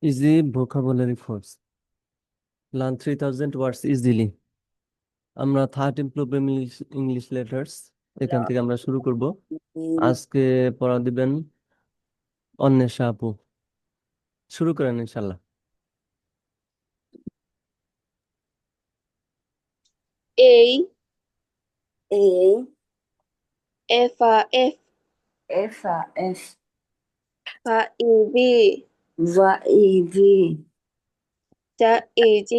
Easy vocabulary force. Learn 3000 words easily. আমরা third improve English English letters এখান থেকে আমরা শুরু করব। আজকে পড়া দিবেন অন্বেষা আপু। শুরু করেন ইনশাল্লাহ। A A F F F F E V E V E G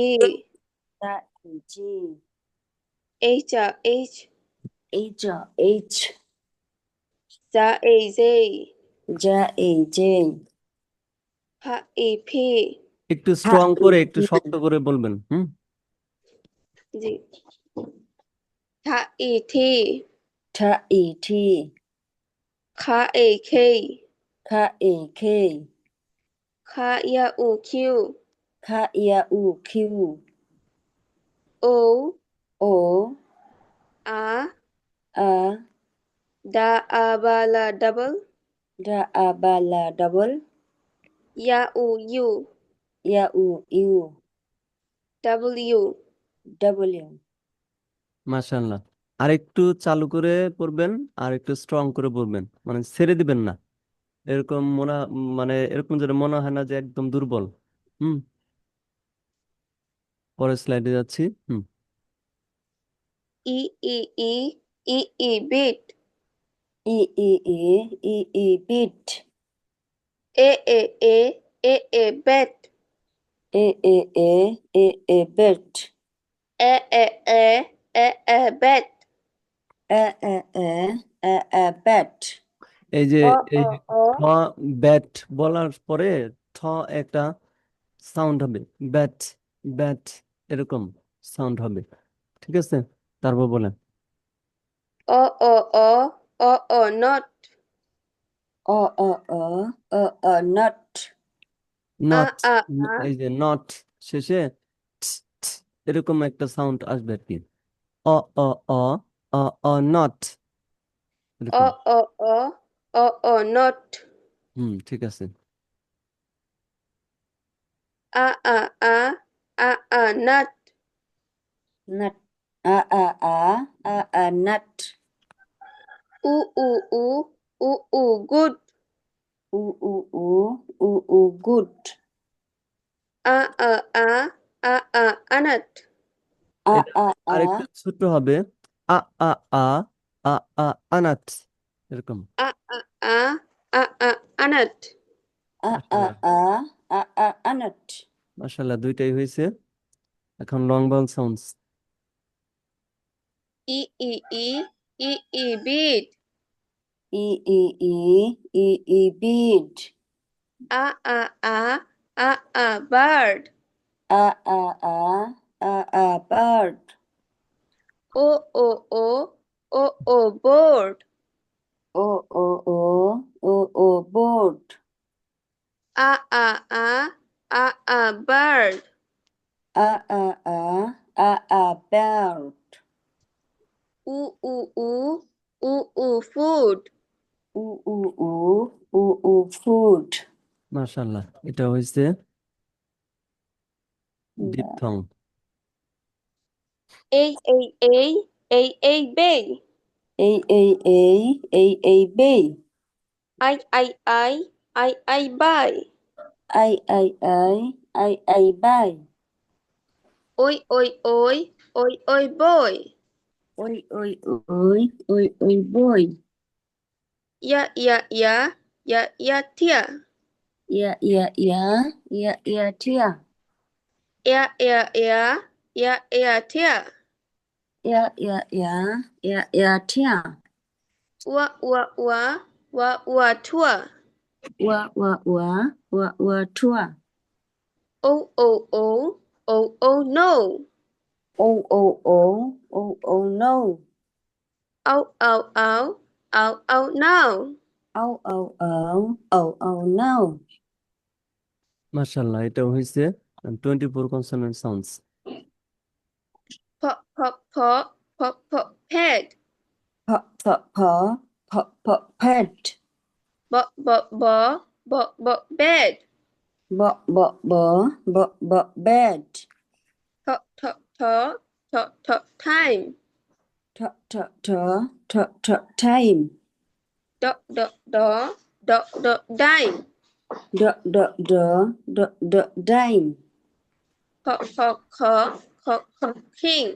G H H H E J J E P একটু স্ট্রং করে একটু শক্ত করে বলবেন। G E T T E K K U Q Q O O R A double double U U W W মাশাআল্লাহ। আর একটু চালু করে পড়বেন, আর একটু স্ট্রং করে পড়বেন, মানে ছেড়ে দিবেন না। এরকম মানে এরকম যেন মনে হয় না যে একদম দুর্বল। হুম পরের স্লাইডে যাচ্ছি। Beat Beat Bet Bet Bet Bet এই যে O এই O যে O ঠ ব্যাট বলার পরে ঠ একটা সাউন্ড হবে, ব্যাট ব্যাট এরকম সাউন্ড হবে। ঠিক আছে, তারপর বলেন। Not Nut নট, A এই যে নট শেষে ট, ট, এরকম একটা সাউন্ড আসবে আর কি। অ অ অ অ অ নট এরকম। Not ঠিক আছে। Nut Nut Nut Good Good Anat এটা আরেকটু ছোট হবে। আ আ আ আ আ আনাত এরকম। Anat মাশাআল্লাহ, Anut মাশাআল্লাহ, দুইটাই হয়েছে। এখন লং বাউল sounds. Beat Bead Bird Bird Board Board Bird Bird Food Food মাশাআল্লাহ, এটা হয়েছে diphthong. Bay Bay Buy Buy Oi boy Boy Tia Tia Tia Tia Tour Tua No No Now No মাশাআল্লাহ, এটা হয়েছে 24 consonant sounds. Pet Pet Bed Bed. Time. Time. Dime. Dime. King.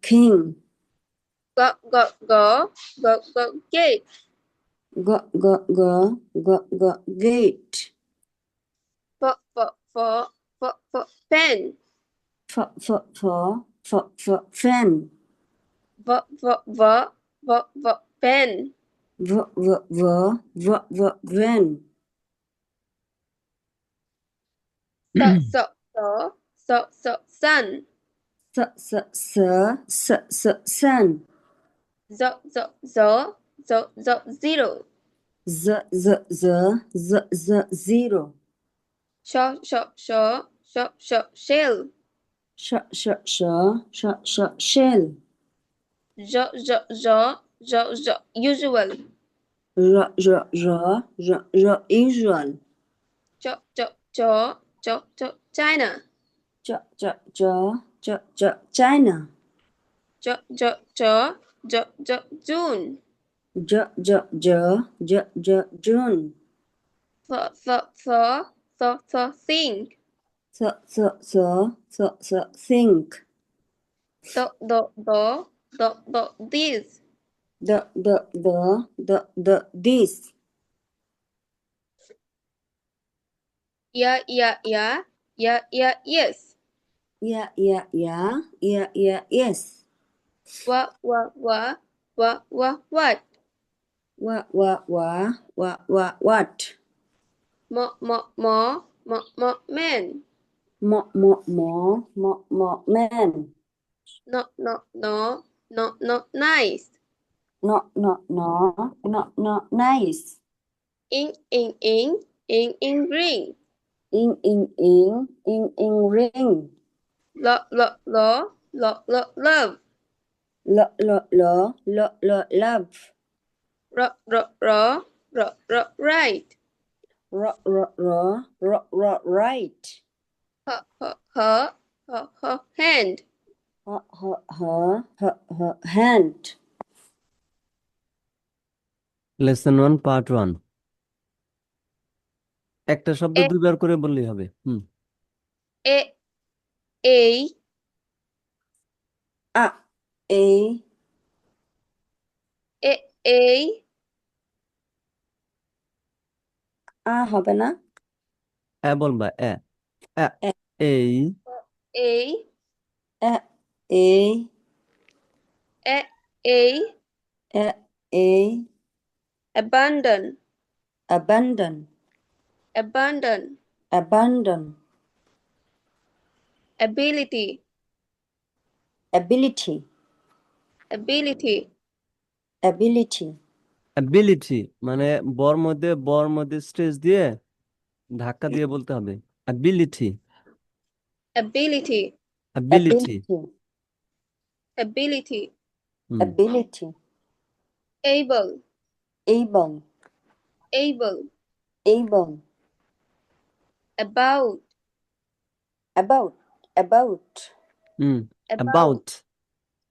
King. Gate. Gate. Pen. Fan. Pen. Van. Sun. Sun. Zero. Zero. Shell. Shell. Usual. Usual. China. China. June. June. Think. Think. This. This. Yeah, yes. Yes. What? What? Man. Man. Not nice. Not nice. In green. In ring. Love. Love. Right. Right. Her hand. Her hand. Lesson 1 part 1। একটা শব্দ A দুইবার করে বললেই হবে। A A A. A হবে না? বলবা এ এ। এই A A. Abandon. Abandon. Ability. Ability. Ability মানে বর মধ্যে স্ট্রেস দিয়ে ধাক্কা দিয়ে বলতে হবে ability. Ability. Ability Ability. Able. About. About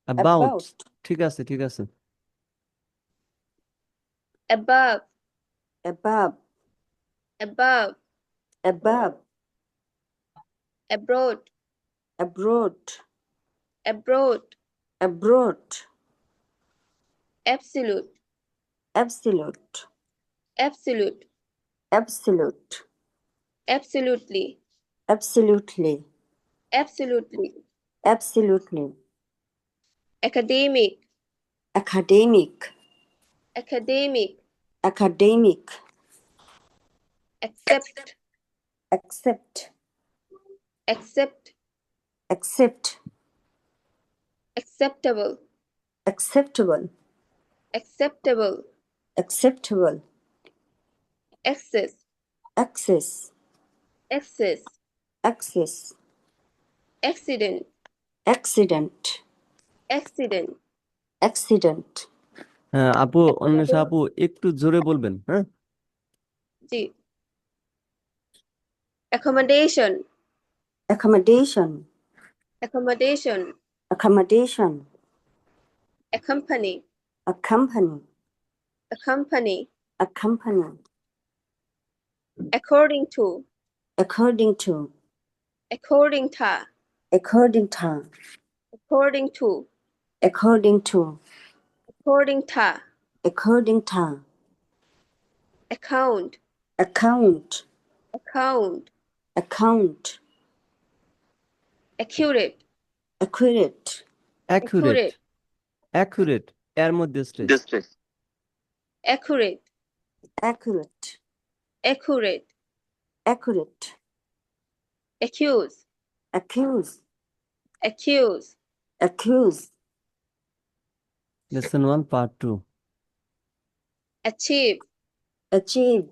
about ঠিক আছে Above. Above. Abroad. Absolute. Absolutely. Academic. Academic. Accept. Acceptable. Acceptable. Access. Accident. হ্যাঁ আপু অন্বেষা আপু একটু জোরে বলবেন। হ্যাঁ জি accommodation, accommodation, accommodation, accommodation, accompany, accompany, accompany, accompany, according to, according to, according to, according to, according to, according to, according to, according to, account, account, account, account, accurate, accurate, accurate accurate, accurate এর মধ্যে stress accurate, accurate, accurate, accurate, accuse, accuse, accuse, accuse, lesson 1 part 2 achieve, achieve,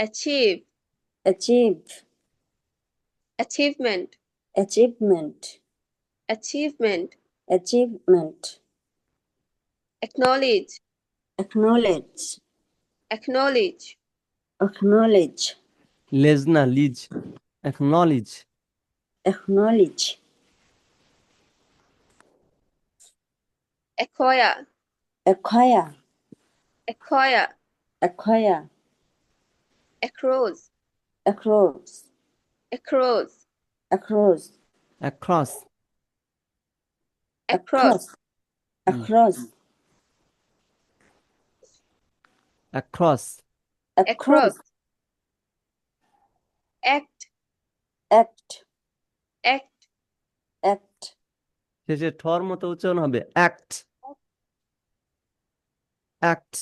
achieve, achieve, achievement, achievement, achievement, achievement, acknowledge, acknowledge, acknowledge, acknowledge, লেজ না লিজ acknowledge acknowledge, acquire, acquire, acquire, acquire, across, across, across, across, across across, across, across across, act, act, act, act, শেষে ঠর মতো উচ্চারণ হবে act act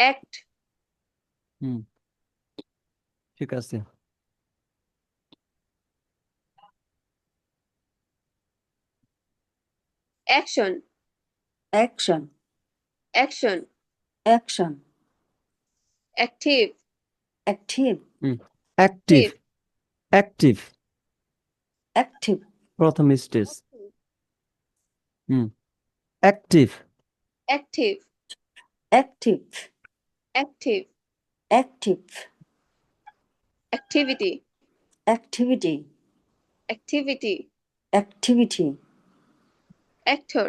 act, ঠিক আছে action, action, action, action, active, active, active active active, প্রথম stage active active, active, active, active, activity, activity, activity, activity, actor,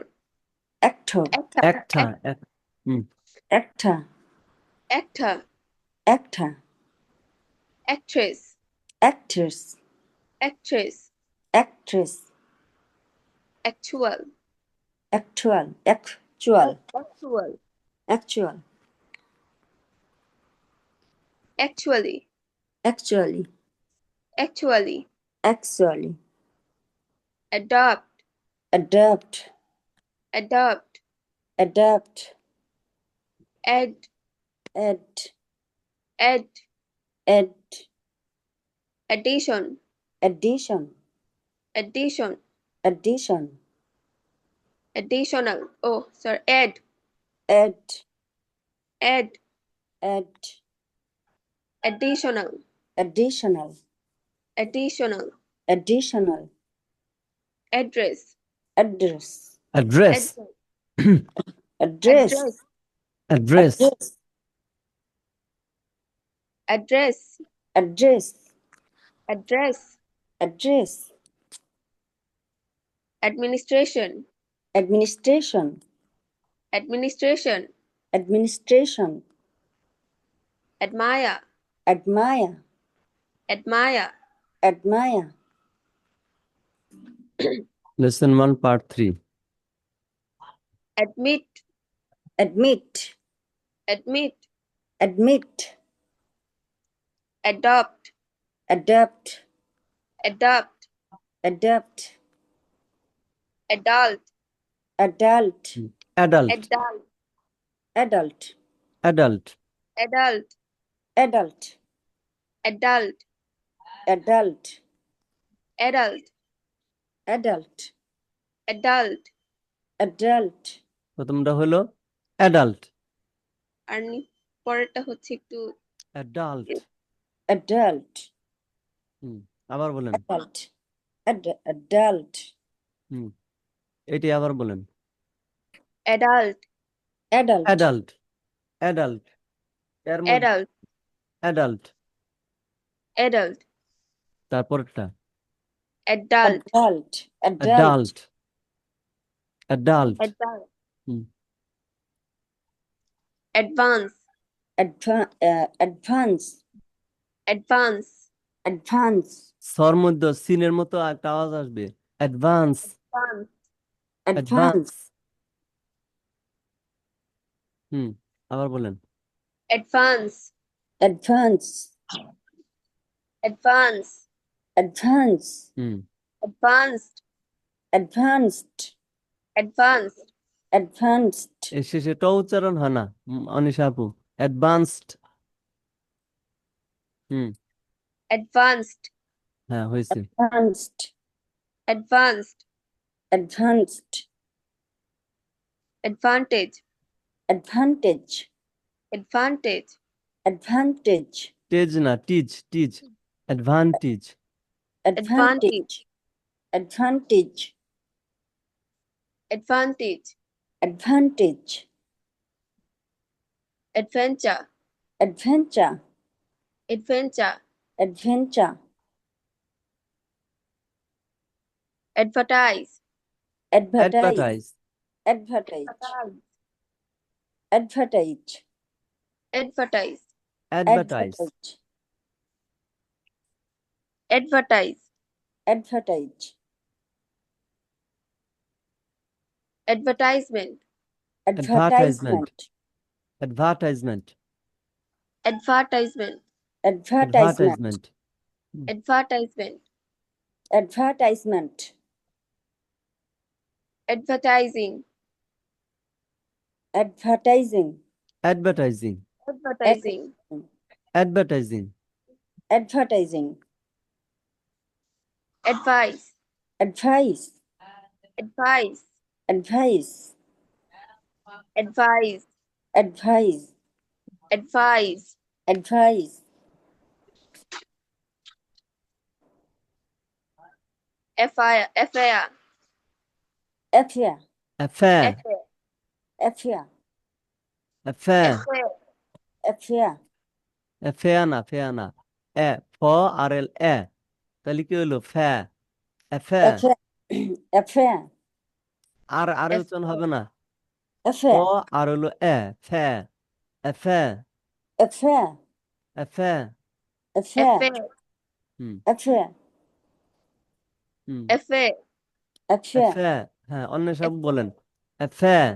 actor, actor, একটা actor, actor, actor, actress, actress, actress, actress, actual, actual, actual, actual, actual, actually, actually, actually, actually, adopt, adopt, adopt, adapt, add, add, add, add, addition, addition, addition, addition, additional, oh, sorry, add, add, add, add, additional, additional, additional, additional, address, address, address address, address address, address, address, address, administration, administration, administration, administration, admire, admire, admire, admire, lesson 1 part 3 admit, admit, admit, admit, adopt, adapt, adopt, adapt, adult, adult, adult adult, adult, adult adult, adult, adult, adult, adult, adult, adult, adult, প্রথমটা হলো adult আর পরেরটা হচ্ছে একটু adult adult, আবার বলেন adult, adult, এটি আবার বলেন adult, adult, অ্যাডাল্ট অ্যাডাল্ট এর মধ্যে adult, অ্যাডাল্ট adult, তারপরটা adult, adult, adult, adult adult adult, হুম advance, advance, advance, advance, সর মধ্যে সিনের মতো একটা আওয়াজ আসবে অ্যাডভান্স advance, অ্যাডভান্স advance, হুম আবার বলেন advance, advance, advance, advance, হুম advanced, advanced, advanced, এর advanced, শেষে ট উচ্চারণ হয় না অনিশা আপু অ্যাডভান্সড হুম advanced, হ্যাঁ হয়েছে advanced, advanced, advanced, advantage, advantage, advantage, advantage, টেজ না টিজ টিজ advantage advantage, advantage, advantage, advantage, adventure, adventure, adventure, adventure, advertise, advertise, advertise advertise, advertise, advertise, advertise advertise, advertise, advertisement, advertisement advertisement, advertisement advertisement, advertisement advertisement, advertisement, advertising, advertising, advertising advertising, advertising advertising, advice, advice, advice, advice, advise, advice, advise, advice, affair, affair, affair, affair affair, affair, affair affair, affair, affair না ফেয়া না এ ফ আর এল এ তাহলে কি হলো ফ্যা affair affair, affair, আর উচ্চারণ হবে না ফ affair, আর হলো এ ফ্যা affair affair, affair affair, affair, হুম affair, হুম affair, affair, অ্যাফেয়ার হ্যাঁ অন্য সব বলেন affair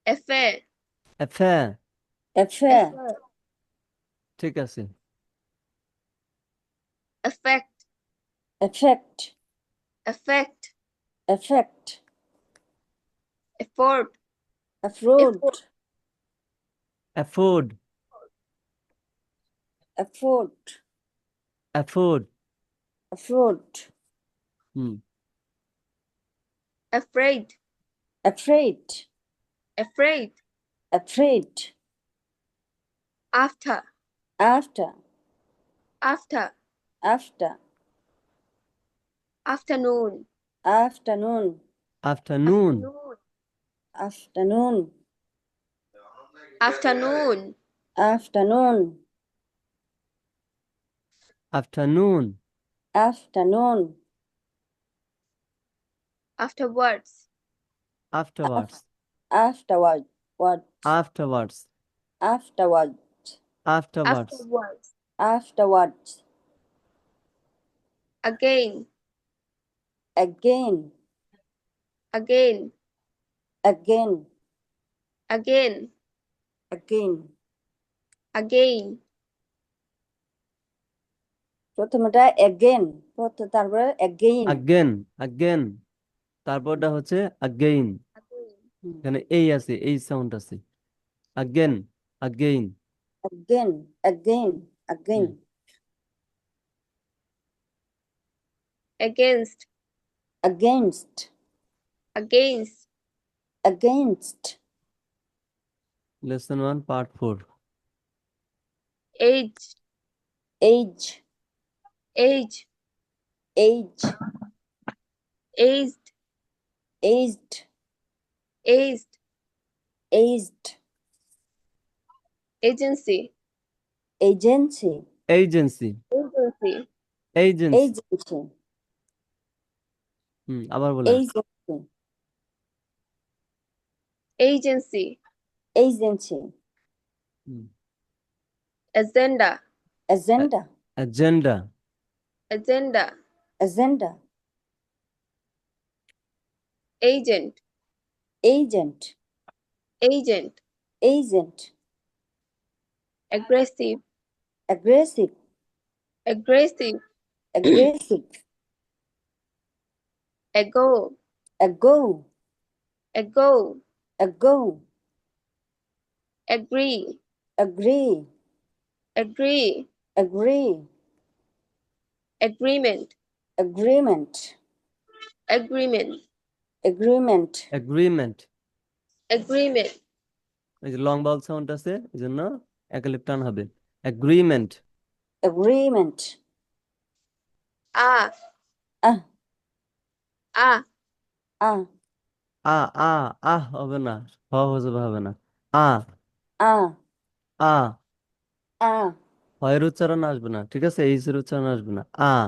affair, affair affair, affair, ঠিক আছে affect, effect, affect, effect, afford, afford, afford afford, afford afford, hmm afraid, afraid, afraid, afraid, after, after, after, after, afternoon, afternoon, afternoon afternoon, afternoon, afternoon, afternoon afternoon, afterwards, afterwards afterward, what, afterwards afterward, afterwards afterwards, afterwards, again, again, again, again, again, again. again, প্রথমটা again, তারপরে again, again again তারপরটা হচ্ছে again এখানে এই আছে এই sound আছে again again again, again, again, against, against, against, against, lesson 1 part 4 age, age, age, age, aged, aged, aged, aged, agency, agency, agency agency, agency agency, আবার বলেন agency, agency, agency, agenda, agenda, agenda agenda, agenda, agent, agent, agent, agent, aggressive, aggressive, aggressive, aggressive, ago, ago, ago, ago, agree, agree, agree, agree, agreement, agreement, agreement, agreement, agreement agreement, এই যে long বাউল sound আছে এই জন্য একালিপ টান হবে agreement agreement, ah, ah, ah, ah, আ আ আহ হবে না হবে না আ ah, আ ah, হয়ের উচ্চারণ আসবে না ঠিক আছে এইচের উচ্চারণ আসবে না ah,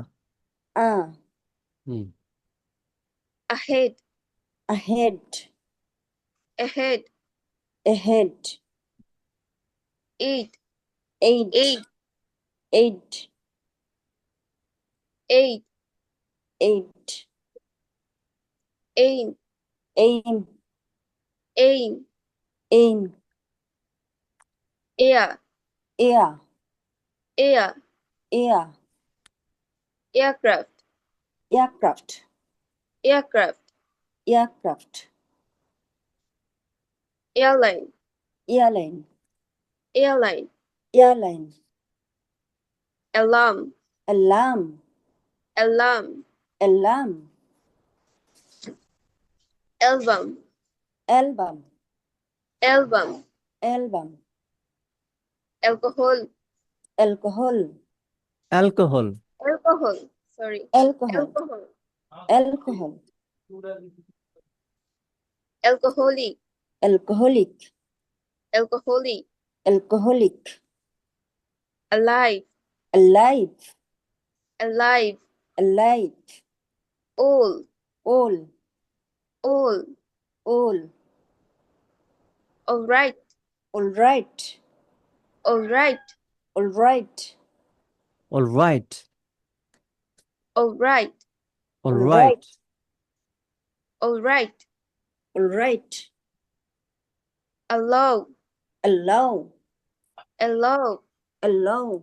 হুম ahead, ahead, ahead, ahead, eight, eight, eight, eight, eight, eight, aim, aim, aim, aim, air, air, air, air, aircraft, aircraft, aircraft, aircraft, airline, airline, airline, airline, alarm, alarm, alarm, alarm, album, album, album, album, alcohol, alcohol, alcohol alcohol, sorry, alcohol, alcohol, alcohol, alcoholic, alcoholic, alcoholic, alcoholic, alive, alive, alive, alive, all, all, all, all, all right, all right, all right, all right, alright all right, alright all right, all right, allow, allow, allow, allow,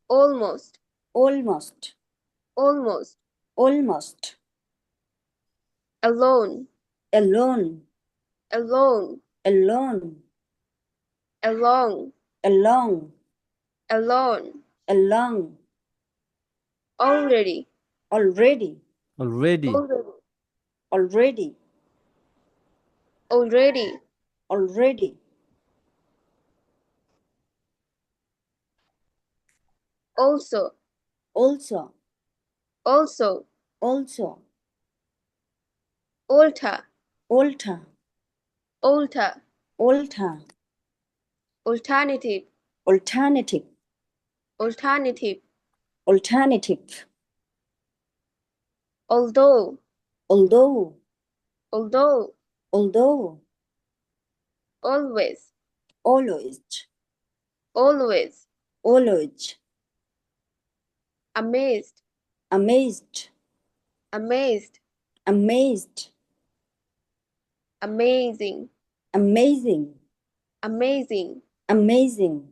almost, almost, almost, almost, alone, alone, alone, alone, along, along, alone, along, already, already, already already, already, already, already, also, also, also, also, alter, alter, alter, alter, alternative, alternative, alternative, alternative, although, although, although, although, always, always, always, always, amazed, amazed, amazed, amazed, amazing, amazing, amazing, amazing,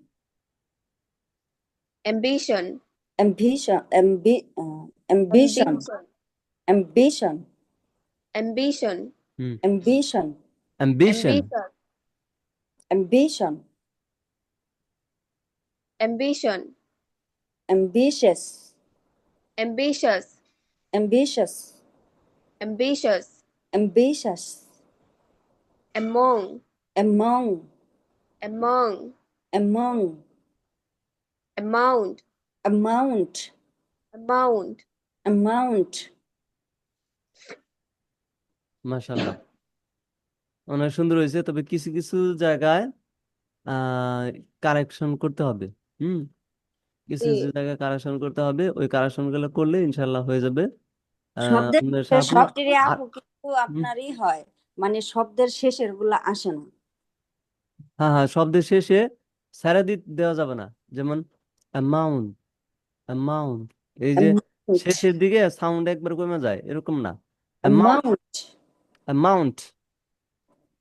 ambition, ambition, ambition, ambition, ambition, ambition, ambition, ambition ambition, ambition, ambition, ambitious, ambitious, ambitious, ambitious, ambitious, among, among, among, among, amount, amount, amount, amount, মাশাআল্লাহ অনেক সুন্দর হয়েছে তবে কিছু কিছু জায়গায় আহ correction করতে হবে হুম কিছু জি কিছু জায়গায় কারেকশন করতে হবে, ওই কারেকশন গুলো করলে ইনশাল্লাহ হয়ে যাবে। শব্দের আমাদের শাহপু শব্দের আর আপু কিন্তু হুম, আপনারই হয়, মানে শব্দের শেষের গুলা আসে না। হ্যাঁ হ্যাঁ, শব্দের শেষে স্যারে দেওয়া যাবে না। যেমন অ্যামাউন্ট, অ্যামাউন্ট, এই যে Amount, শেষের দিকে সাউন্ড একবার কমে যায়, এরকম না। Amount, amount, amount,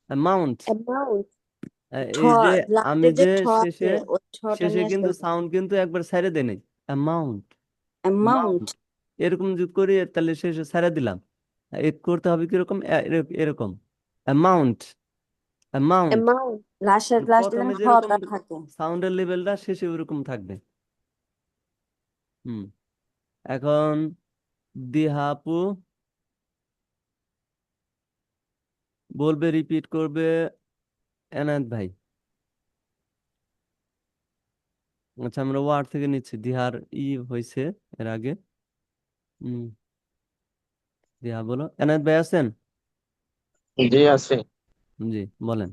amount, amount ঠ, এই যে আমি লাস্টে যে যে ঠ শেষে আছে ওই ছটা শেষে নিয়ে কিন্তু শুনবো। সাউন্ড কিন্তু একবার ছেড়ে দেয় নাই। অ্যামাউন্ট, অ্যামাউন্ট, অ্যামাউন্ট, এরকম যদি করি তাহলে শেষে ছেড়ে দিলাম। করতে হবে কিরকম, এরকম অ্যামাউন্ট, অ্যামাউন্ট। amount লাস্টে যেন প্রথমে যেরকম হতা থাকে। সাউন্ডের লেভেলটা শেষে ওরকম থাকবে। হুম। এখন দিহাপু বলবে, রিপিট করবে এনায়েত ভাই। আচ্ছা, আমরা ওয়ার্ড থেকে নিচ্ছি, দিহার হয়েছে এর আগে। হুম, দিহা বলো। এনায়েত ভাই আছেন? জি আছে। জি, বলেন।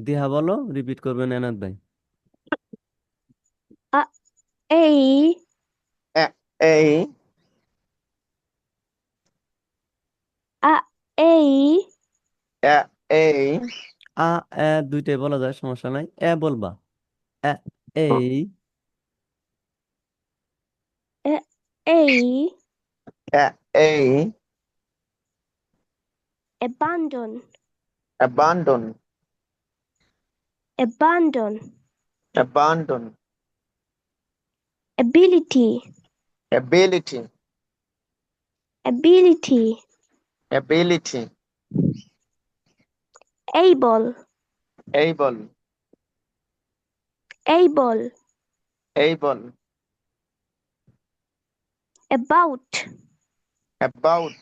দিহা বলো, রিপিট করবেন এনায়েত ভাই। a a এ- এই a a এ- এই আ এ দুইটাই বলা যায়, সমস্যা নাই। এ বলবা। এ, এই, a a এ- এই abandon abandon abandon abandon ability ability ability ability able able able able about about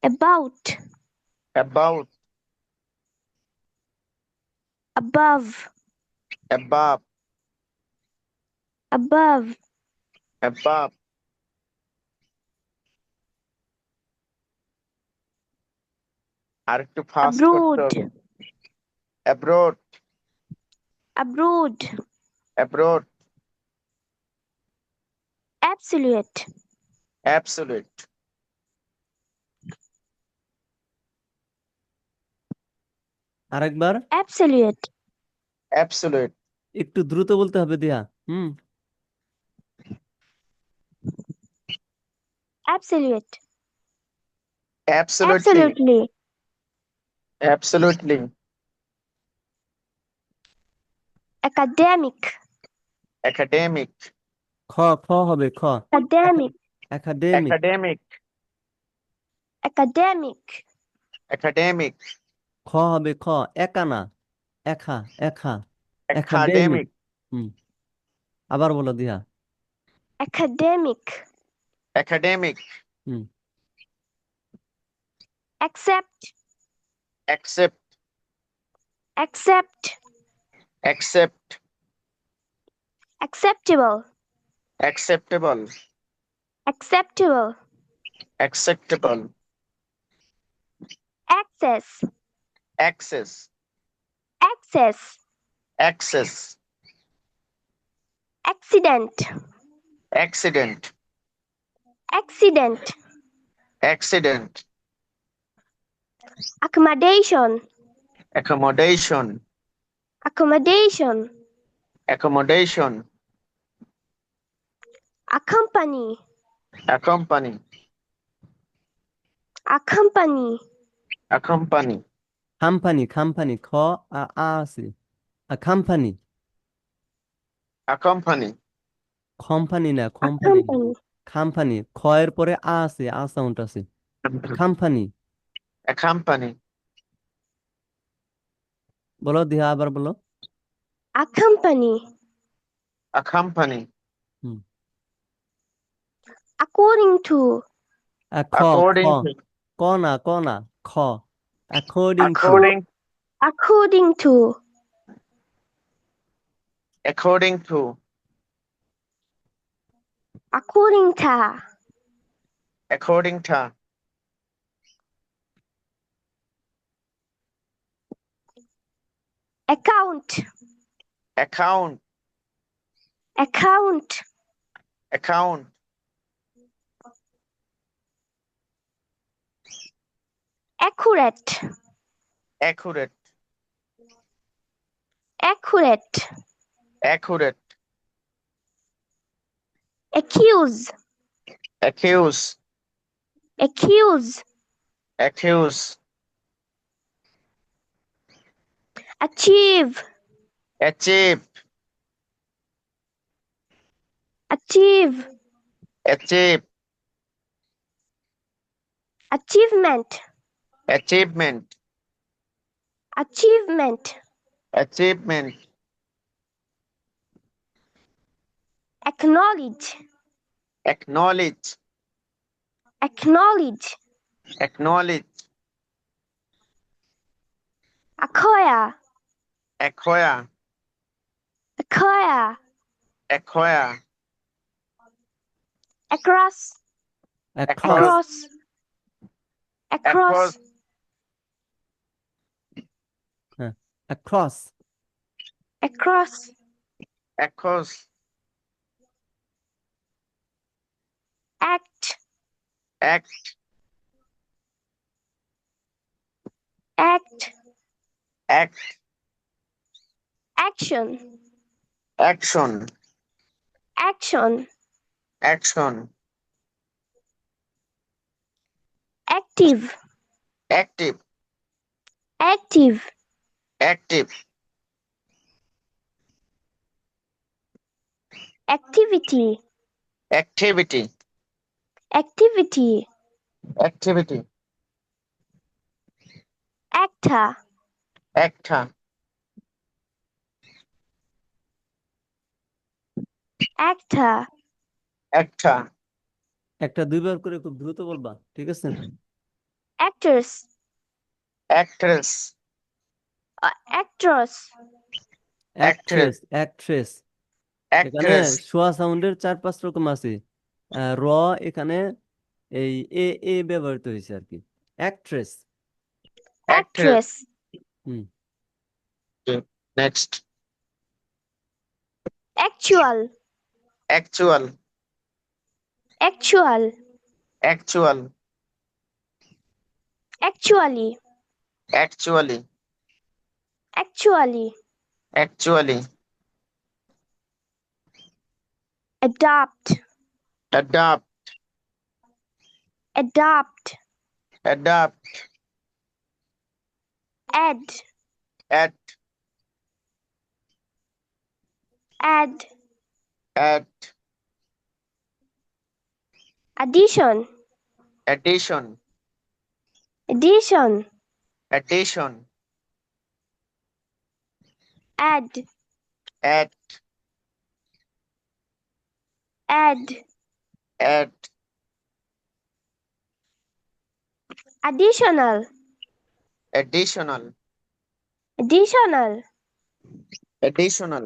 about about above above above above আর একটু ফাস্ট করতে abroad হবে। abroad abroad abroad absolute absolute আরেকবার। absolute absolute একটু দ্রুত বলতে হবে দিয়া। হুম। absolute absolutely absolutely absolutely academic academic খ, খ হবে, খ। academic academic. academic academic academic খ হবে, খ। একা না, একা, একা, একাডেমিক। academic হুম, আবার বলো দিয়া। academic academic হুম, accept accept accept accept acceptable acceptable acceptable acceptable access access access access accident accident accident accident accommodation accommodation accommodation accommodation accompany accompany accompany accompany খামপানি, খামপানি, খ আছে। খামপানি, accompany কোম্পানি না, কোম্পানি না। accompany খামপানি, খ এর পরে আছে, সাউন্ড আছে। খামপানি। accompany বলো দিয়া, আবার বলো। accompany accompany hmm. according to খ, খ, according to ক না, ক না, খ। According to. according according to according to according to according to account account account, account, accurate, accurate, accurate, accurate, accuse, accuse, accuse, accuse, achieve, achieve, achieve, achieve, achievement, achievement, achievement, achievement, acknowledge, acknowledge, acknowledge, acknowledge, acquire, acquire, acquire, acquire, across, across, across, across, across, across, across, act, act, act, act, action, action, action, action, active, active, active, active, activity, activity, activity, activity, actor, actor, actor, actor, একটা দুইবার করে খুব দ্রুত বলবা, ঠিক আছে? actors, actress, actress, actress, actress, এখানে actress, শোয়া সাউন্ডের 4-5 রকম আছে। র এখানে এই এ ব্যবহৃত হয়েছে আর কি। অ্যাক্ট্রেস। actress. হুম। Next, actual, actual, actual, actual, actually, actually, actually, actually, adopt, adopt, adopt, adopt, add, add, add, add, addition, addition, addition, addition, add, add, add, add, additional, additional, additional, additional,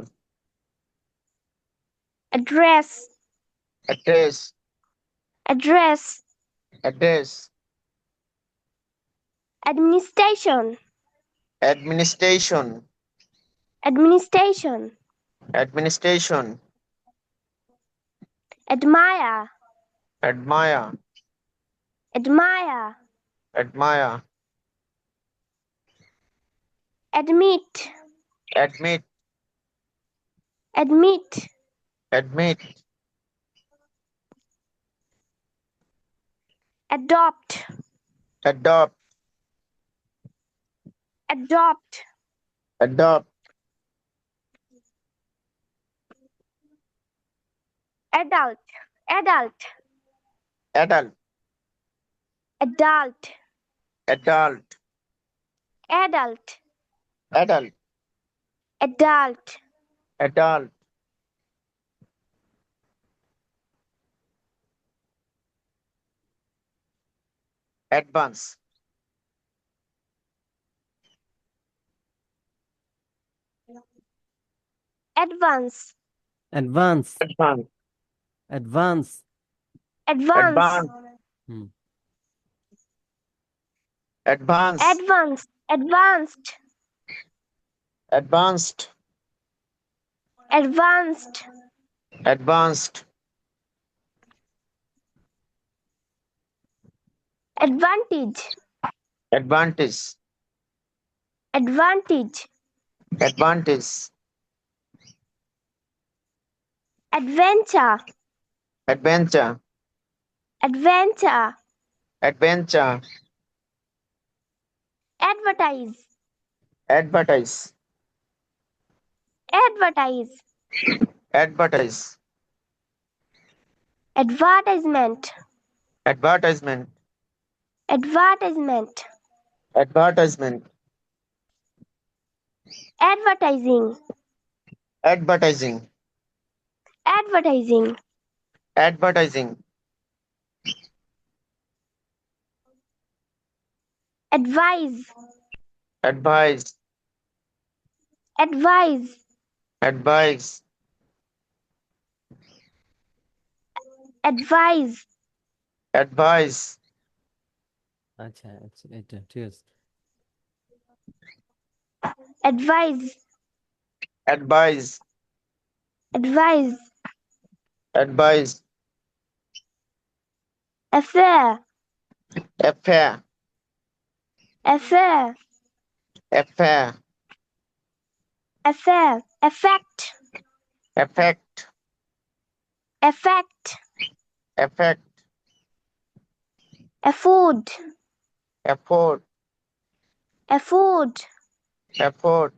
address, address, address, address, administration, administration, administration, administration, admire, admire, admire, admire, admit, admit, admit, admit, adopt, adopt, adopt, adopt, adult, adult, adult, adult, adult, adult, adult, adult, adult, advance, advance, advance, advance, advance. advance, advance, হুম। advance, advance, advanced, advanced, advanced, advanced, advantage, advantage, advantage, advantage, adventure, adventure, adventure, adventure, advertise, advertise, advertise, advertise, advertisement, advertisement, advertisement, advertisement, advertising, advertising, advertising, advertising, advise, advise, advise, advise, advise, advise, আচ্ছা আচ্ছা এটা ঠিক আছে advise, advise, advise, advise, affair, affair, affair, affair, affair, effect, effect, effect, effect, afford, afford, afford, afford,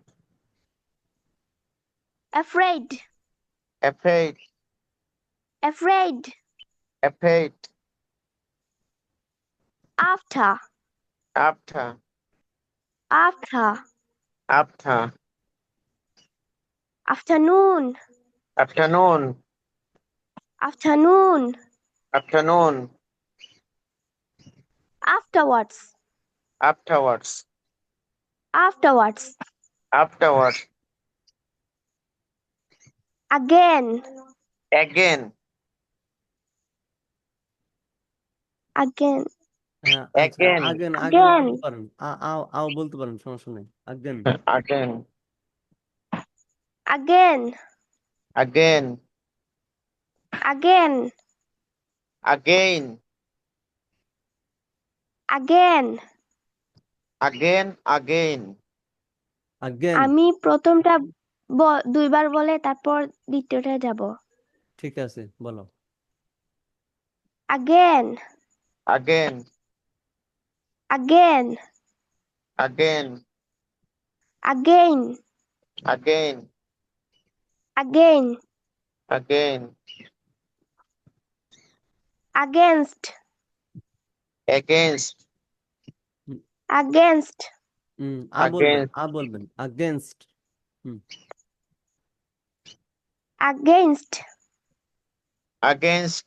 afraid, afraid, afraid, afraid, after, after, after, after, afternoon, afternoon, afternoon, afternoon, afterwards, afterwards, afterwards, afterwards, again, again, again, হ্যাঁ আচ্ছা again, again again again, বলতে পারেন আও আও বলতে পারেন সমস্যা নেই again again, again, again, again, again, again, again, again, again আমি প্রথমটা দুইবার বলে তারপর দ্বিতীয়টা যাব ঠিক আছে বলো again, again, again, again, again, again, again, again, against, against, against, বলবেন against against, against,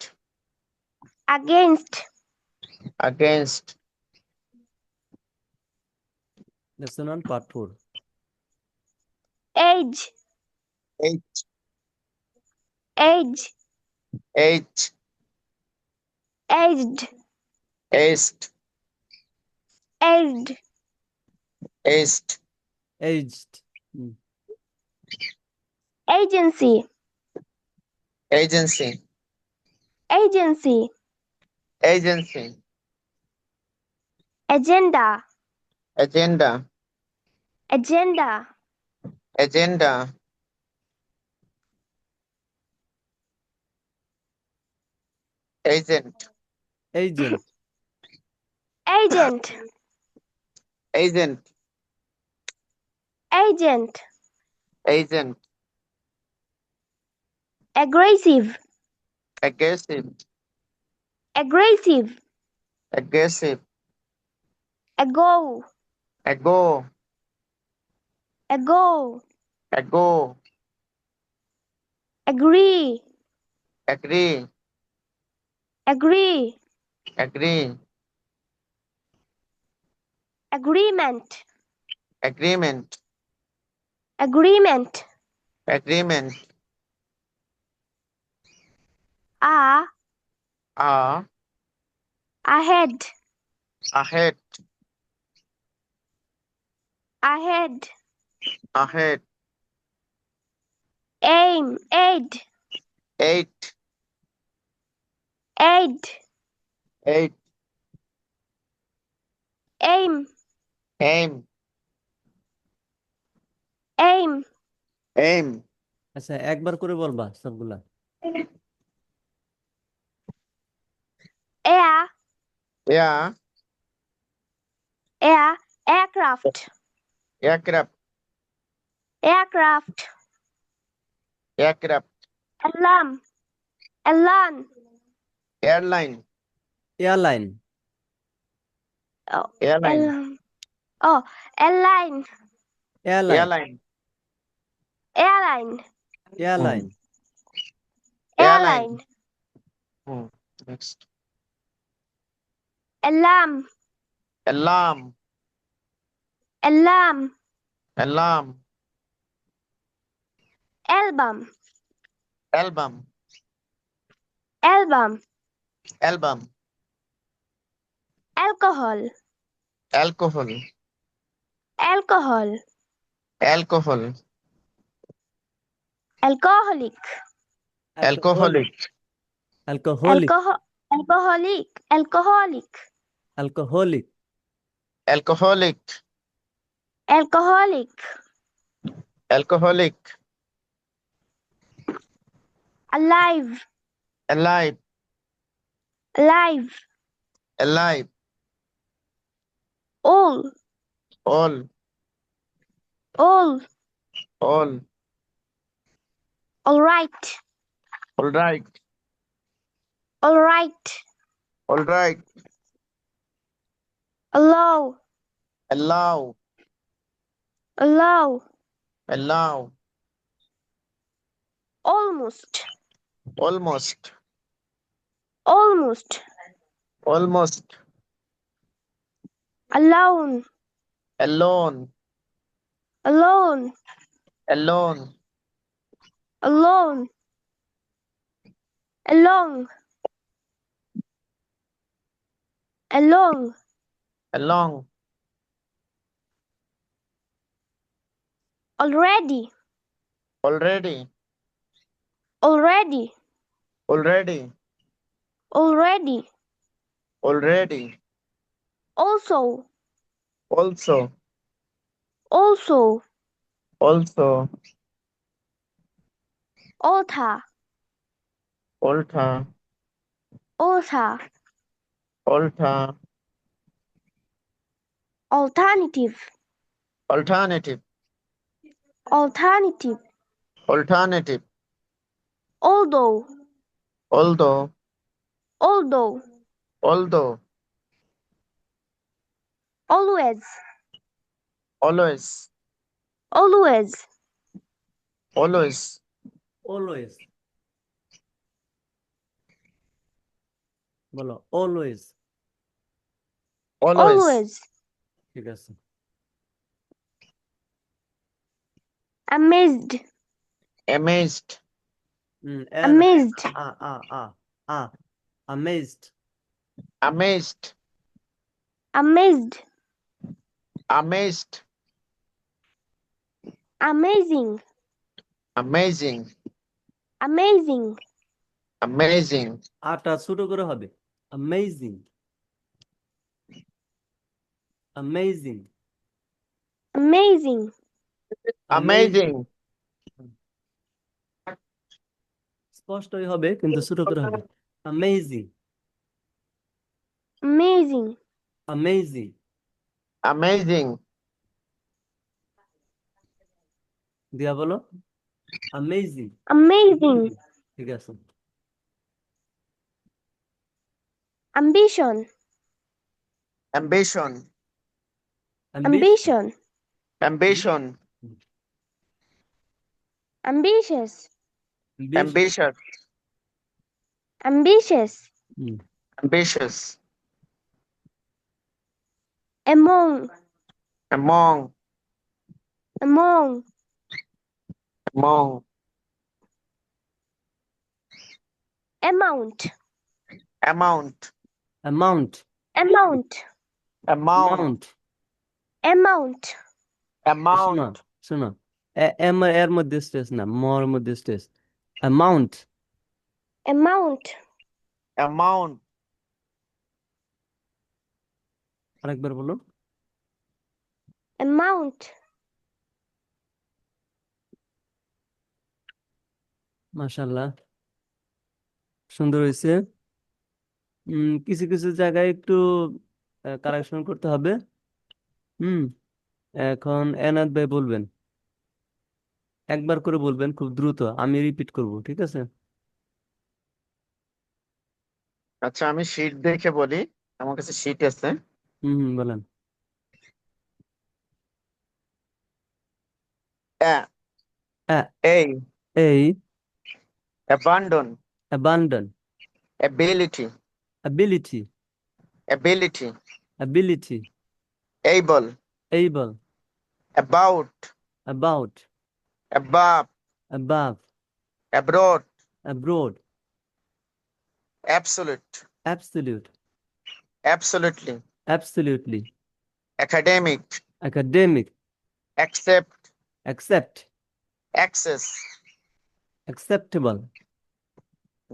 against, against, lesson on part 4 age, age, age, age, aged, aged, aged, aged, aged agency, agency, agency, agency, agenda, agenda, agenda, agenda, agent, agent agent, agent, agent, agent, aggressive, aggressive, aggressive, aggressive, ago, ago, ago, ago, agree, agree, agree, agree, agreement, agreement, agreement, agreement, are, ahead, ahead, ahead, ahead, aim, aid, eight, 8. eight, Aim. aim, Aim. aim, আচ্ছা একবার করে বলবা সবগুলা Air. yeah, Air. Aircraft. aircraft, Aircraft. aircraft, Alarm. Alarm. airline, airline Oh, airline, alarm. Oh, airline. Airline airline, Airline. Airline Airline. Next, Alarm. alarm, Alarm. alarm, Album. album, Album. album, Alcohol. alcohol, Alcohol. alcohol, Alcoholic. alcoholic, alcoholic Alcoholic. Alcoholic. Alcoholic alcoholic, Alcoholic. alcoholic, Alive. alive, Alive. alive, All. all, All. all, All right. all right, All right. all right, Allow. allow, Allow. allow, Almost. almost, Almost. almost, Alone. alone, Alone. alone, Alone. Along. Along. along, Already. already, Already. already, Already. already, Also. also, Also. also, Alter. alter, Alter. alter, Alternative. alternative, Alternative. alternative, Although. although, Although. although, Always. always, Always. always, always বলো always always, Always. ঠিক আছে Amazed. amazed, Amazed. amazed amazed, Amazed. amazed, Amazing. amazing, Amazing. amazing, আটা ছোট করে হবে amazing amazing Amazing. amazing, স্পষ্টই হবে কিন্তু ছোট করে হবে amazing Amazing. amazing amazing, দিয়া বলো amazing Amazing. ঠিক আছে Ambition. ambition, Ambition. ambition, Ambitious. ambitious, Ambitious. হুম, ambitious, Among. among, Among. among, Amount. amount, amount Amount. amount, Amount. শোনো amount, শোনো এর মধ্যে স্ট্রেস না মর মধ্যে স্ট্রেস অ্যামাউন্ট amount, amount, আরেকবার বলো। amount, মাশাআল্লাহ, সুন্দর হয়েছে। কিছু কিছু জায়গায় একটু কারেকশন করতে হবে। হুম এখন এনাদ ভাই বলবেন, একবার করে বলবেন খুব দ্রুত, আমি রিপিট করব, ঠিক আছে? আচ্ছা আমি শীট দেখে বলি, আমার কাছে শীট আছে। বলেন। A, A, A, abandon, abandon, ability, ability, ability, ability, able, able, about, about, above, above, abroad, abroad, absolute, absolute, absolutely, absolutely, academic, academic, accept, accept, access। acceptable,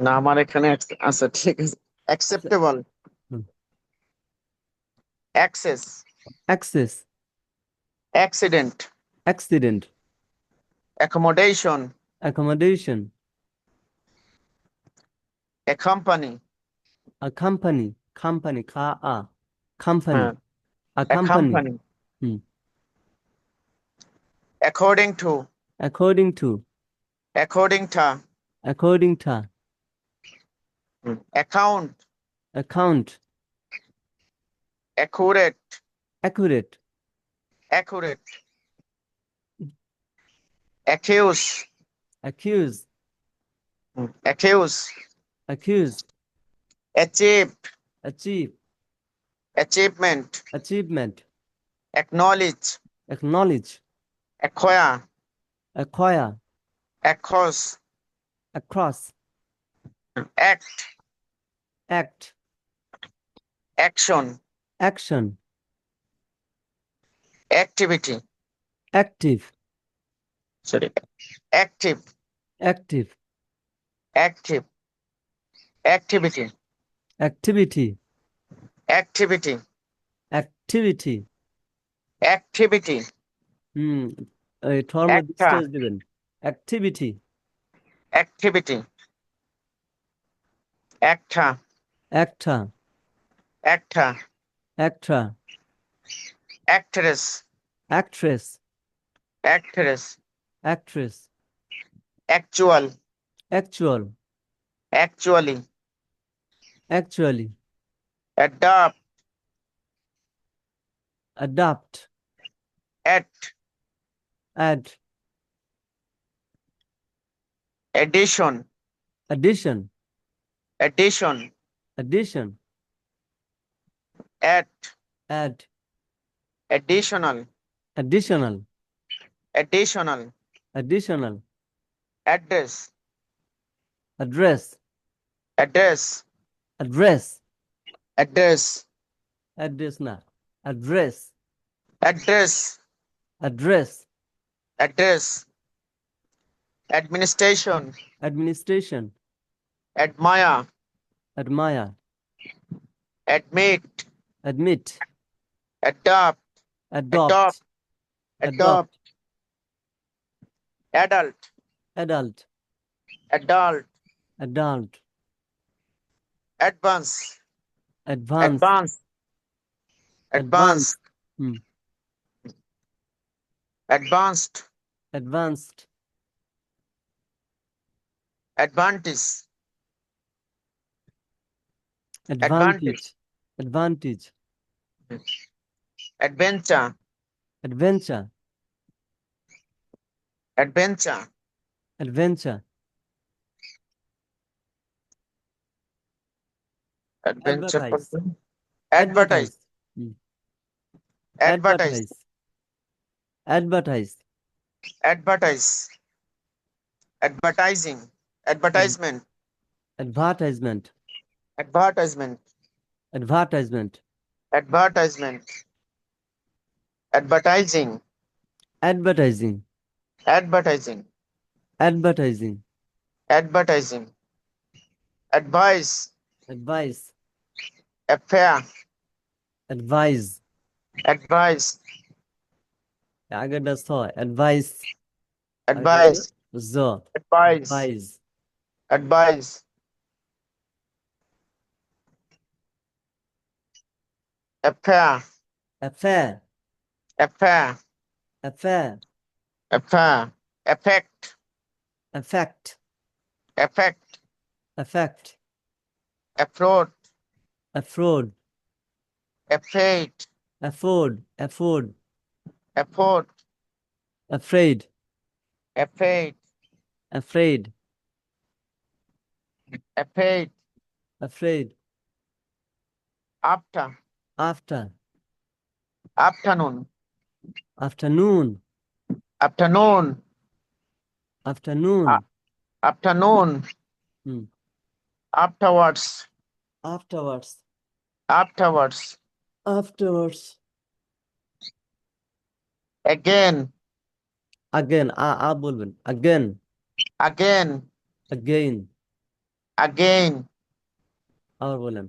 না আমার এখানে আচ্ছা ঠিক আছে, acceptable, হুম, access, access, accident, accident, accommodation, accommodation, accompany, company, company, company, হ্যাঁ a company, accompany, hmm, according to, according to, according to, according to, account, account, accurate, accurate, accurate, accuse, accuse, accuse, accuse, achieve, achieve, achievement, achievement, acknowledge, acknowledge, acquire, acquire, across, across, act, act, action, action, activity, active, sorry, active, active, active, activity, activity, activity, activity, activity, হুম এই ঠর মধ্যে একটা, stress দিবেন, activity, activity, একটা, একটা, একটা, একটা, actress, actress, actress, actress, actual, actual, actually, actually, adopt, adopt, at, add, addition, addition, addition, addition, at, add, additional, additional, additional, additional, address, address, address, address, address, address না, address, address, address, address, administration, administration, admire, admire, admit, admit, adopt, adopt, adopt, adult, adult, adult, adult, advance, advance, advance, advance, হুম, advanced, advanced, advantage, advantage, advantage, adventure, adventure, adventure, adventure, adventure, advertise, advertise, হুম, advertise, advertise, advertise, advertising, advertisement, advertisement, advertisement, advertisement, advertisement, advertising, advertising, advertising, advertising, advertising, advice, advice, affair, advise, advice, আগেরটা ছ, advice, advice, জ, advice, advise, advice, affair, affair, affair, affair, affair, affect, affect, affect, affect, afford, afford, affect, afford, afford, afford, afraid, affect, afraid, affect, afraid, after, after, afternoon, afternoon, afternoon, afternoon, afternoon, hmm, afterwards, afterwards, afterwards, afterwards, again, again, বলবেন, again, again, again, again, আবার বলেন,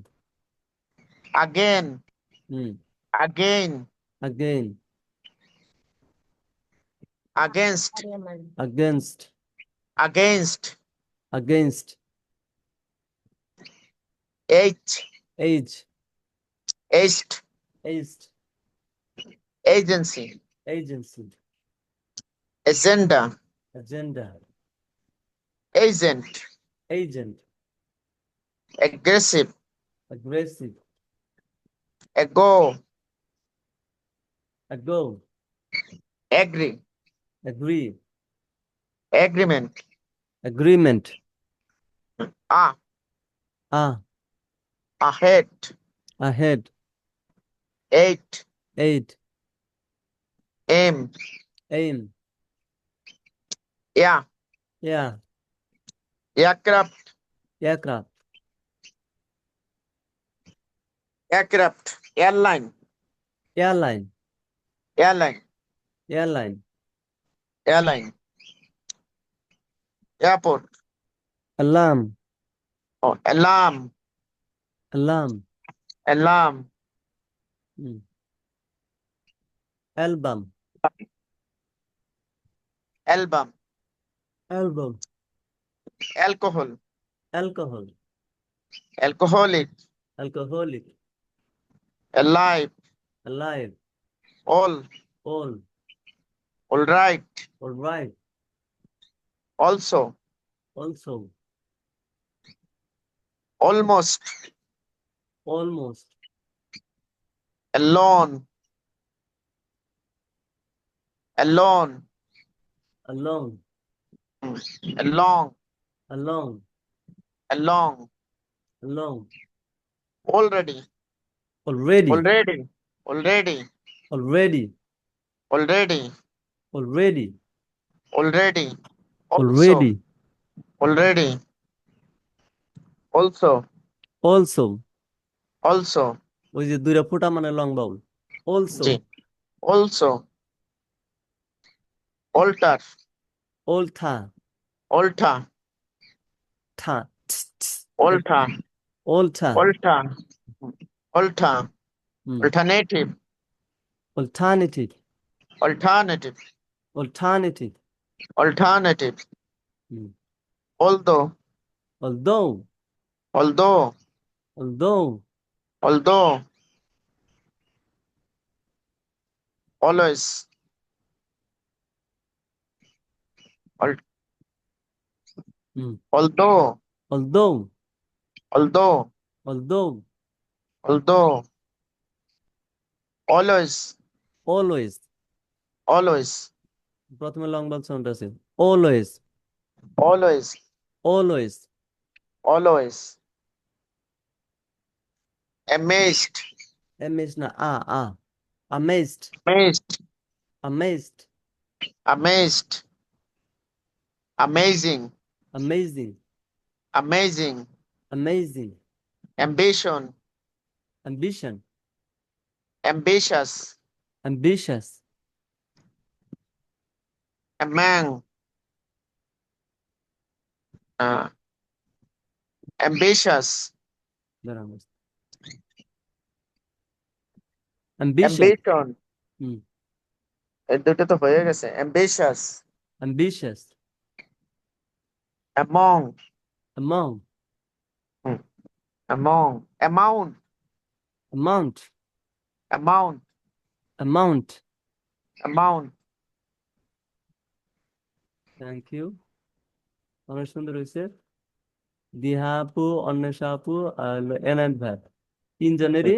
again, হুম, again, again, against, against, against, against, age, age, east, east, agency, agency, agenda, agenda, agent, agent, aggressive, aggressive, ago, ago, agree, agree, agreement, agreement, ah, ahead, ahead, 8, eight, aim, aim, yeah, yeah, aircraft, aircraft, aircraft, airline, airline, airline, airline, airline, airport, alarm, oh, alarm, alarm, alarm, hmm, album, album, album, alcohol, alcohol, alcoholic, alcoholic, alive, alive, all right, all right, also, also, almost, almost, alone, alone, alone, along, along, along, along, already, already, already, already, already, already, already, already, also, already, already, also, also, also, ওই যে দুইটা ফুটা মানে long বাউল, also, জি, also, alter, alter, alter, ta, alter, alter, alter, alter, hmm, alternative, alternative, alternative, alternative, alternative, hmm, although, although, although, although, although, always, al- hmm, although, although, although, although, although, always, always, always, প্রথমে long বাউল sound আছে, always, always, always, always, amazed, amazed না amazed, amazed, amazed, amazed, amazing, amazing, amazing, amazing, ambition, ambition, ambitious, ambitious, among, uh, ambitious, দাঁড়ান ambition ambition, হুম এই দুটো তো হয়ে গেছে, ambitious, ambitious among, among হুম, among, amount, amount amount, amount amount, thank you অনেক সুন্দর হয়েছে দিহা আপু অন্বেষা আপু আর হলো এনায়েত ভাই তিনজনেরই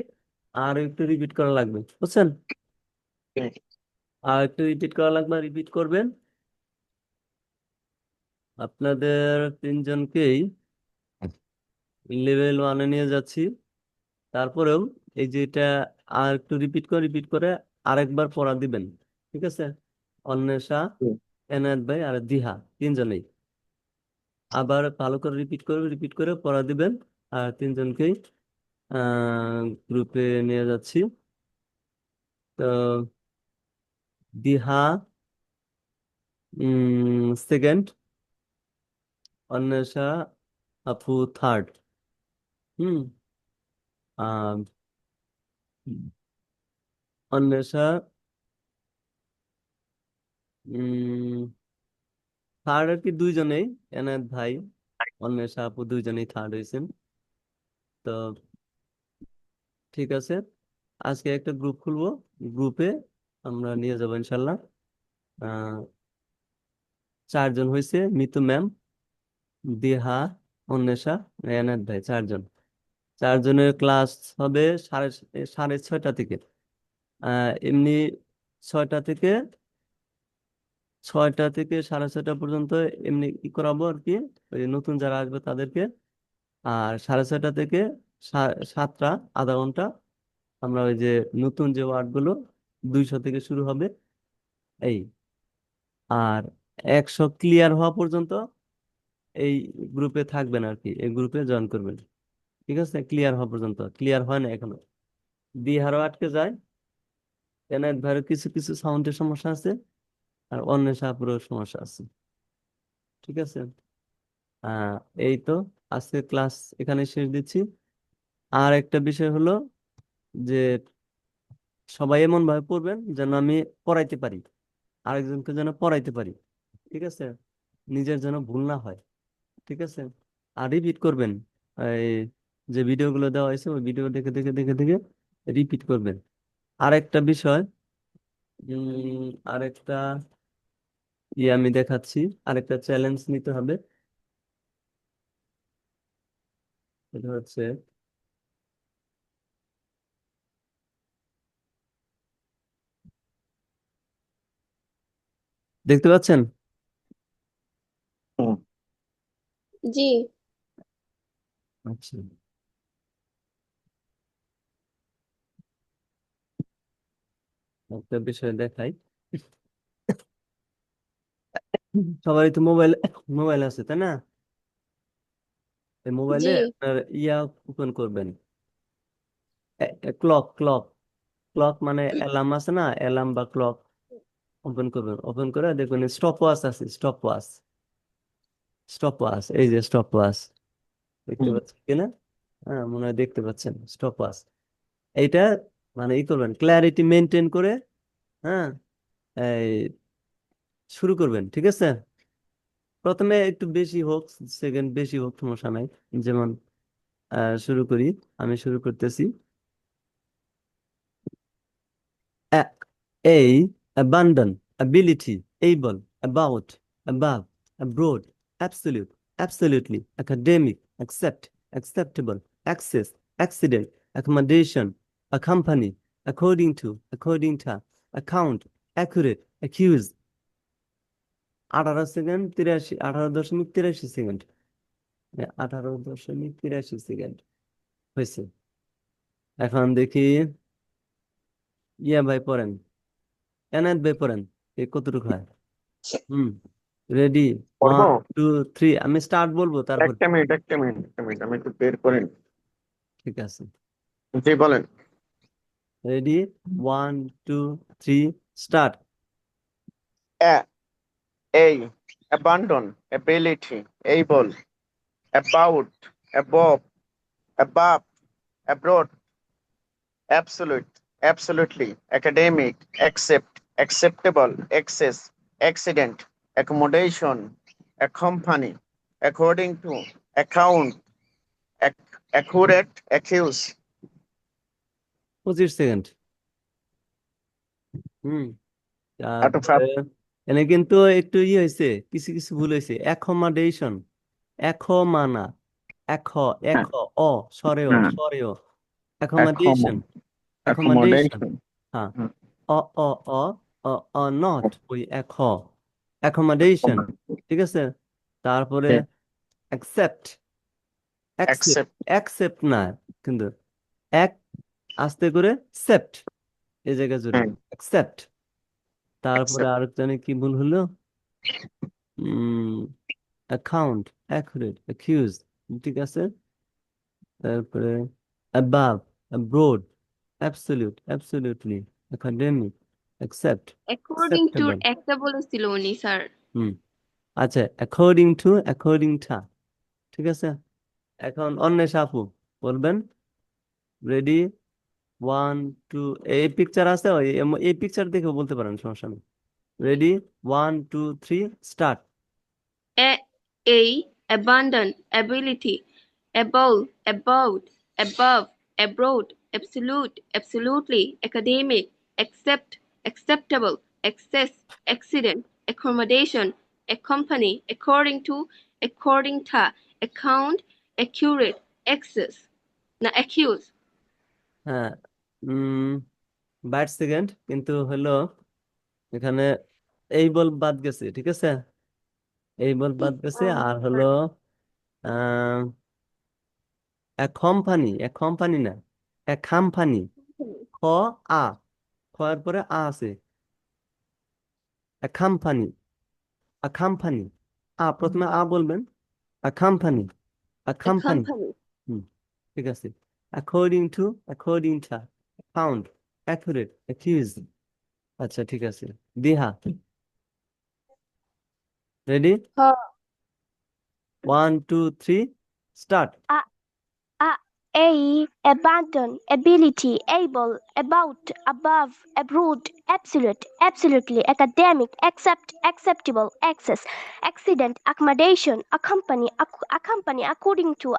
আর একটু রিপিট করা লাগবে বুঝছেন হুম। আর একটু রিপিট করা লাগবে রিপিট করবেন আপনাদের তিনজনকেই লেভেল ওয়ানে নিয়ে যাচ্ছি তারপরেও এই যে এটা আর একটু রিপিট করে আরেকবার পড়া দিবেন ঠিক আছে অন্বেষা হুম। এনায়েত ভাই আর দিহা তিনজনেই আবার ভালো করে রিপিট করে পড়া দিবেন আর তিনজনকেই গ্রুপে নিয়ে যাচ্ছি তো দিহা সেকেন্ড অন্বেষা আপু থার্ড হুম আহ, অন্বেষা থার্ড আর কি দুইজনেই এনায়েত ভাই অন্বেষা আপু দুইজনেই থার্ড হয়েছেন তো ঠিক আছে আজকে একটা গ্রুপ খুলবো গ্রুপে আমরা নিয়ে যাবো ইনশাল্লাহ আহ 4 জন হয়েছে মিতু ম্যাম দিহা অন্বেষা এনায়েত ভাই 4 জনের ক্লাস হবে সাড়ে 6টা থেকে এমনি 6টা থেকে 6টা থেকে 6:30 পর্যন্ত এমনি ই করাবো আর কি ওই নতুন যারা আসবে তাদেরকে আর 6:30 থেকে 7টা আধা ঘন্টা আমরা ওই যে নতুন যে ওয়ার্ড গুলো 200 থেকে শুরু হবে এই আর 100 ক্লিয়ার হওয়া পর্যন্ত এই গ্রুপে থাকবেন আর কি এই গ্রুপে জয়েন করবেন ঠিক আছে ক্লিয়ার হওয়া পর্যন্ত ক্লিয়ার হয় না এখনো বিহারও আটকে যায় এনায়েত ভাইয়ের কিছু কিছু সাউন্ডের সমস্যা আছে আর অন্য সাপুরও সমস্যা আছে ঠিক আছে আহ এই তো আজকে ক্লাস এখানে শেষ দিচ্ছি আর একটা বিষয় হলো যে সবাই এমন ভাবে পড়বেন যেন আমি পড়াইতে পারি আরেকজনকে যেন পড়াইতে পারি ঠিক আছে নিজের যেন ভুল না হয় ঠিক আছে আর রিপিট করবেন এই যে ভিডিওগুলো দেওয়া হয়েছে ওই ভিডিও দেখে রিপিট করবেন আরেকটা বিষয় আরেকটা আমি দেখাচ্ছি আরেকটা চ্যালেঞ্জ নিতে হবে এটা হচ্ছে দেখতে পাচ্ছেন হুম। জি আচ্ছা একটা বিষয় দেখাই সবারই তো মোবাইল মোবাইল আছে তাই না এই মোবাইলে জি আপনার ওপেন করবেন ক্লক ক্লক মানে অ্যালার্ম আছে না অ্যালার্ম বা ক্লক ওপেন করবেন ওপেন করে দেখবেন স্টপ ওয়াচ আছে স্টপ ওয়াচ এই যে স্টপ ওয়াচ দেখতে হুম। পাচ্ছেন কিনা হ্যাঁ মনে হয় দেখতে পাচ্ছেন স্টপ ওয়াচ এইটা মানে ই করবেন ক্ল্যারিটি মেনটেন করে হ্যাঁ এই শুরু করবেন ঠিক আছে প্রথমে একটু বেশি হোক সেকেন্ড বেশি হোক সমস্যা নাই যেমন শুরু করি আমি শুরু করতেছি A, abundant, ability, able, about, above, abroad, absolute, absolutely, academic, accept, acceptable, access, accident, accommodation, accompany, according to, account, accurate, accuse 18 second 83 18.83 second 18.83 second হয়েছে এখন দেখি ভাই পড়েন এনায়েত ভাই পড়েন কতটুকু হয় হুম রেডি পড়বো? 1 2 3 আমি স্টার্ট বলবো তারপর একটা মিনিট আমি একটু বের করেন। ঠিক আছে জি বলেন। Ready 1 2 3 start A, abandon, ability, able, about, above, above, abroad, absolute, absolutely, academic, accept, acceptable, excess, accident, accommodation, accompany, according to, account, accurate, accuse. 25 second. Hmm Out of তারপরে এনে কিন্তু একটু হয়েছে, কিছু কিছু ভুল হয়েছে। অ্যাকোমোডেশন, এখমানা, এখ, এখ, অ, সরেও, সরেও, অ্যাকোমোডেশন, অ্যাকোমোডেশন, accommodation. হ্যাঁ, অ, অ, অ, অ, অ, নট, ওই এখ, অ্যাকোমোডেশন, ঠিক আছে। তারপরে Okay. Accept, accept, Accept. Accept না, কিন্তু এক আস্তে করে সেপ্ট, এই জায়গায় জুড়ে Hmm. অ্যাকসেপ্ট। তারপরে Accept. আরেকটা কি ভুল হলো, অ্যাকাউন্ট, অ্যাকুরেট, অ্যাকিউজ, ঠিক আছে। তারপরে above, abroad, absolute, absolutely, academic, accept, according to acceptable. একটা বলেছিল উনি স্যার। হুম আচ্ছা, অ্যাকর্ডিং টু, অ্যাকর্ডিং টা, ঠিক আছে। এখন অন্বেষা আপু বলবেন, রেডি, 1 2, এই পিকচার আছে, এই পিকচার দেখে বলতে পারেন, সমস্যা নেই। Ready, 1 2 3, start. A abundant, ability, above, above, abroad, absolute, absolutely, academic, accept, acceptable, excess, accident, accommodation, accompany, according to, according to, account, accurate, excess, না accuse। হ্যাঁ, 22 সেকেন্ড, কিন্তু হলো এখানে এই বল বাদ গেছে, ঠিক আছে। এই বল বাদ গেছে, আর হলো এক কোম্পানি না, এক খামপানি, খ, আ, খ এর পরে আ আছে, এক খামপানি, আ খামপানি, প্রথমে বলবেন, আ খামপানি, আ খামপানি। Accompany, হুম ঠিক আছে। According to, according to, found, accurate, accuse. আচ্ছা ঠিক আছে, Diha, ready, Huh. 1 2 3, start. Abandon, ability, able, about, above, abroad, absolute, absolutely, academic, accept, acceptable, access, accident, accommodation, accompany, according to,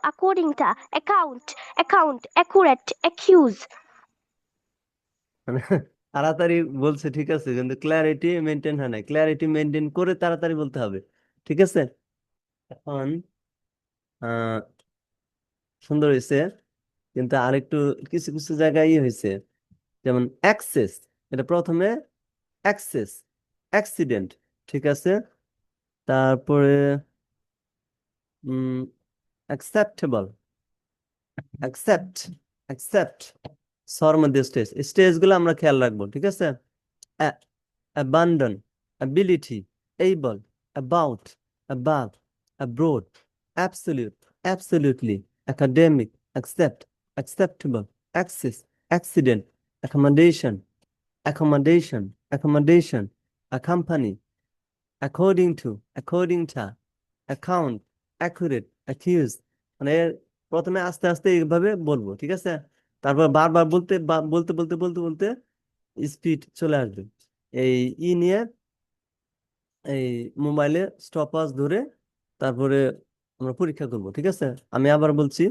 account, accurate, accuse. মানে তাড়াতাড়ি বলছে, ঠিক আছে, কিন্তু ক্ল্যারিটি মেনটেন হয় না। ক্ল্যারিটি মেনটেন করে তাড়াতাড়ি বলতে হবে, ঠিক আছে। এখন আহ সুন্দর হয়েছে, কিন্তু আরেকটু কিছু কিছু জায়গায় হয়েছে, যেমন অ্যাক্সেস, এটা প্রথমে অ্যাক্সেস, অ্যাক্সিডেন্ট, ঠিক আছে। তারপরে অ্যাকসেপ্টেবল, অ্যাকসেপ্ট, অ্যাকসেপ্ট, সর মধ্যে স্টেজ, স্টেজ গুলো আমরা খেয়াল রাখবো, ঠিক আছে। abandon, ability, able, about, above, abroad, absolute, absolutely, academic, accept, acceptable, access, accident, accommodation, accommodation, accommodation, accompany, according to, according to, account, accurate, accuse, মানে প্রথমে আস্তে আস্তে এইভাবে বলবো, ঠিক আছে। তারপর বারবার বলতে বলতে বলতে বলতে বলতে স্পিড চলে আসবে। এই নিয়ে এই মোবাইলে স্টপওয়াচ ধরে তারপরে আমরা পরীক্ষা করব, ঠিক আছে। আমি আবার বলছি,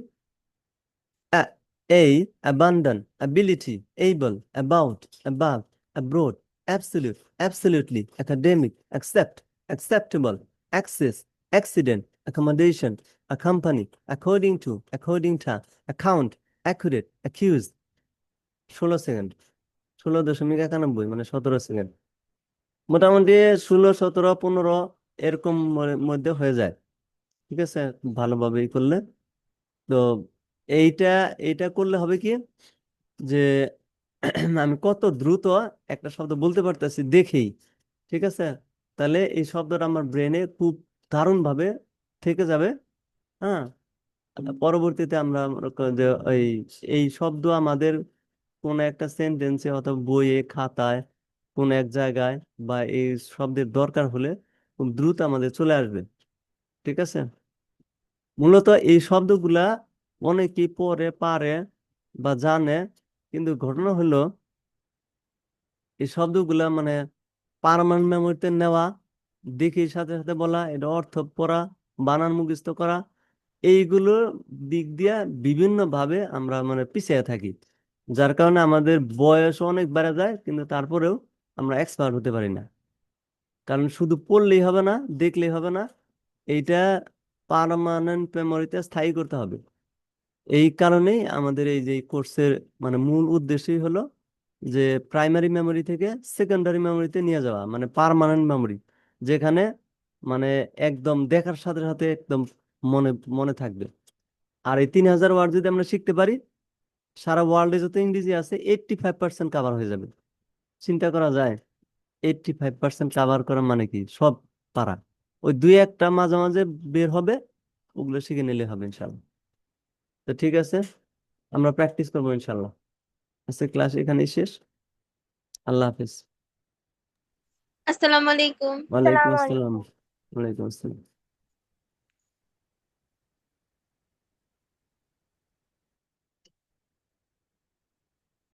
abundant, ability, able, about, above, abroad, absolute, absolutely, academic, accept, acceptable, access, accident, accommodation, accompany, according to, account, accurate, accuse। 16 second, 16.91, মানে 17 সেকেন্ড, মোটামুটি 16 17 15 এরকম মধ্যে হয়ে যায়, ঠিক আছে, ভালোভাবেই করলে। তো এইটা এইটা করলে হবে কি, যে আমি কত দ্রুত একটা শব্দ বলতে পারতেছি দেখেই, ঠিক আছে। তাহলে এই শব্দটা আমার ব্রেনে খুব দারুণ ভাবে থেকে যাবে। হ্যাঁ, পরবর্তীতে আমরা মনে করি যে এই এই শব্দ আমাদের কোন একটা সেন্টেন্সে অথবা বইয়ে, খাতায়, কোন এক জায়গায়, বা এই শব্দের দরকার হলে খুব দ্রুত আমাদের চলে আসবে, ঠিক আছে। মূলত এই শব্দগুলা অনেকেই পড়ে পারে বা জানে, কিন্তু ঘটনা হলো এই শব্দগুলা মানে পার্মানেন্ট মেমোরিতে নেওয়া, দেখে সাথে সাথে বলা, এটা অর্থ পড়া, বানান মুখস্থ করা, এইগুলো দিক দিয়ে বিভিন্ন ভাবে আমরা মানে পিছিয়ে থাকি, যার কারণে আমাদের বয়স অনেক বেড়ে যায়, কিন্তু তারপরেও আমরা এক্সপার্ট হতে পারি না। কারণ শুধু পড়লেই হবে না, দেখলেই হবে না, এইটা পার্মানেন্ট মেমোরিতে স্থায়ী করতে হবে। এই কারণেই আমাদের এই যে কোর্সের মানে মূল উদ্দেশ্যই হলো যে প্রাইমারি মেমোরি থেকে সেকেন্ডারি মেমোরিতে নিয়ে যাওয়া, মানে পার্মানেন্ট মেমোরি, যেখানে মানে একদম দেখার সাথে সাথে একদম মনে মনে থাকবে। আর এই 3000 ওয়ার্ড যদি আমরা শিখতে পারি, সারা ওয়ার্ল্ডে যত ইংরেজি আছে 85% কাভার হয়ে যাবে। চিন্তা করা যায়, 85% কাভার করা মানে কি, সব পারা। ওই দুই একটা মাঝে মাঝে বের হবে, ওগুলো শিখে নিলে হবে ইনশাল্লাহ। তো ঠিক আছে, আমরা প্র্যাকটিস করবো ইনশাল্লাহ। আজকে ক্লাস এখানেই শেষ। আল্লাহ হাফিজ। আসসালামু আলাইকুম। ওয়ালাইকুম আসসালামু আসসালাম। আলাইকুম। ওয়ালাইকুম আসসালাম।